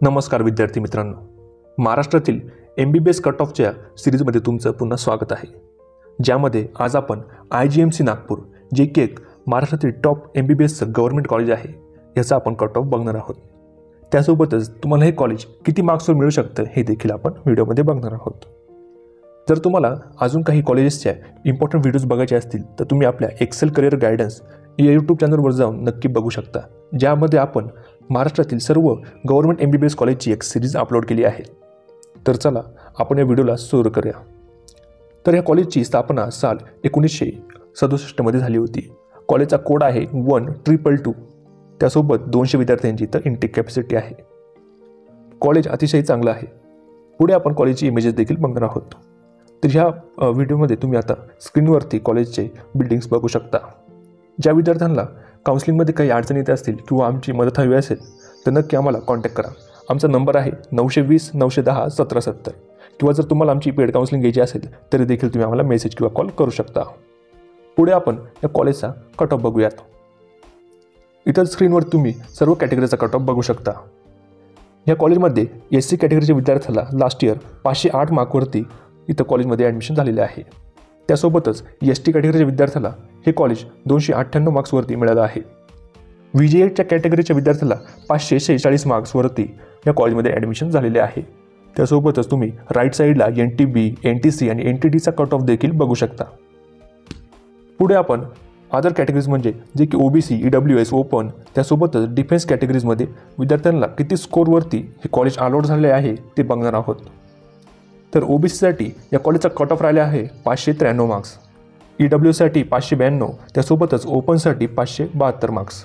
नमस्कार विद्यार्थी मित्रांनो, महाराष्ट्रातील MBBS कट ऑफच्या सिरीजमध्ये तुमचं पुन्हा स्वागत आहे. ज्यामध्ये आज आपण IGMC नागपूर जे की एक महाराष्ट्रातील टॉप MBBSचं गव्हर्नमेंट कॉलेज आहे याचा आपण कट ऑफ बघणार आहोत. त्यासोबतच तुम्हाला हे कॉलेज किती मार्क्सवर मिळू शकतं हे देखील आपण व्हिडिओमध्ये बघणार आहोत. जर तुम्हाला अजून काही कॉलेजेसच्या इम्पॉर्टंट व्हिडिओज बघायचे असतील तर तुम्ही आपल्या एक्सेल करिअर गायडन्स या यूट्यूब चॅनलवर जाऊन नक्की बघू शकता, ज्यामध्ये आपण महाराष्ट्रातील सर्व गव्हर्नमेंट MBBS कॉलेजची एक सिरीज अपलोड केली आहे. तर चला आपण या व्हिडिओला सुरू करूया. तर या कॉलेजची स्थापना साल 1967 झाली होती. कॉलेजचा कोड आहे 1222. त्यासोबत 200 विद्यार्थ्यांची तर इंटेक कॅपॅसिटी आहे. कॉलेज अतिशय चांगलं आहे. पुढे आपण कॉलेजची इमेजेस देखील बघणार आहोत. तर ह्या व्हिडिओमध्ये तुम्ही आता स्क्रीनवरती कॉलेजचे बिल्डिंग्स बघू शकता. ज्या विद्यार्थ्यांना काउन्सिलिंगमध्ये काही अडचणी येत असतील किंवा आमची मदत हवी असेल तर नक्की आम्हाला कॉन्टॅक्ट करा. आमचा नंबर आहे 920 910 1770. किंवा जर तुम्हाला आमची पेड काउन्सिलिंग घ्यायची असेल तरी देखील तुम्ही आम्हाला मेसेज किंवा कॉल करू शकता. पुढे आपण या कॉलेजचा कट ऑफ बघूयात. इतर स्क्रीनवर तुम्ही सर्व कॅटेगरीचा कट ऑफ बघू शकता. या कॉलेजमध्ये SC कॅटेगरीच्या विद्यार्थ्याला लास्ट इयर 508 मार्कवरती इथं कॉलेजमध्ये ॲडमिशन झालेले आहे. त्यासोबतच ST कॅटेगरीच्या विद्यार्थ्याला हे कॉलेज 298 मार्क्सवरती मिळालं आहे. VJ8च्या कॅटेगरीच्या विद्यार्थ्याला 546 मार्क्सवरती या कॉलेजमध्ये ॲडमिशन झालेले आहे. त्यासोबतच तुम्ही राईट साईडला NTB, NTC आणि NTDचा कट ऑफ देखील बघू शकता. पुढे आपण अदर कॅटेगरीज म्हणजे जे की OBC, EWS, ओपन त्यासोबतच डिफेन्स कॅटेगरीजमध्ये विद्यार्थ्यांना किती स्कोरवरती हे कॉलेज अलॉट झाले आहे ते बघणार आहोत. तर OBCसाठी या कॉलेजचा कट ऑफ राहिला आहे 593 मार्क्स, EWSसाठी 592, त्यासोबतच ओपनसाठी 572 मार्क्स.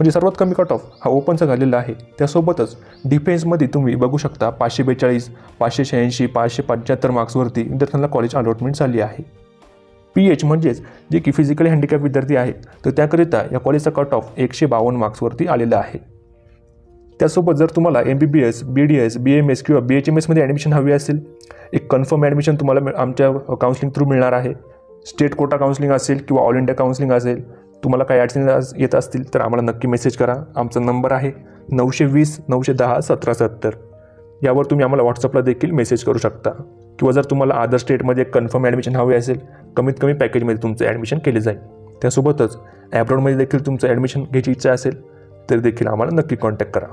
म्हणजे सर्वात कमी कट ऑफ हा ओपनचा झालेला आहे. त्यासोबतच डिफेन्समध्ये तुम्ही बघू शकता 542, 586, 575 मार्क्सवरती विद्यार्थ्यांना कॉलेज अलॉटमेंट झाली आहे. PH म्हणजेच जे की फिजिकली हँडिकॅप विद्यार्थी आहेत तर त्याकरिता या कॉलेजचा कट ऑफ 152 मार्क्सवरती आलेला आहे. त्यासोबत जर तुम्हाला MBBS, BDS, BMS किंवा BHMSमध्ये ॲडमिशन हवी असेल, एक कन्फर्म ॲडमिशन तुम्हाला आमच्या काउन्सिलिंग थ्रू मिळणार आहे. स्टेट कोटा काउन्सिलिंग असेल किंवा ऑल इंडिया काउन्सिलिंग असेल, तुम्हाला काही अडचणी येत असतील तर आम्हाला नक्की मेसेज करा. आमचा नंबर आहे 920 910 1770. यावर तुम्ही आम्हाला व्हॉट्सअपला देखील मेसेज करू शकता. किंवा जर तुम्हाला अदर स्टेटमध्ये कन्फर्म ॲडमिशन हवे असेल, कमीत कमी पॅकेजमध्ये तुमचं ॲडमिशन केले जाईल. त्यासोबतच ॲब्रॉडमध्ये देखील तुमचं ॲडमिशन घ्यायची इच्छा असेल तर देखील आम्हाला नक्की कॉन्टॅक्ट करा.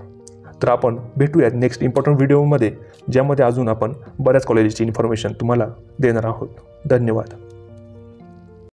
तर आपण भेटूयात नेक्स्ट इम्पॉर्टंट व्हिडिओमध्ये, ज्यामध्ये अजून आपण बऱ्याच कॉलेजची इन्फॉर्मेशन तुम्हाला देणार आहोत. धन्यवाद.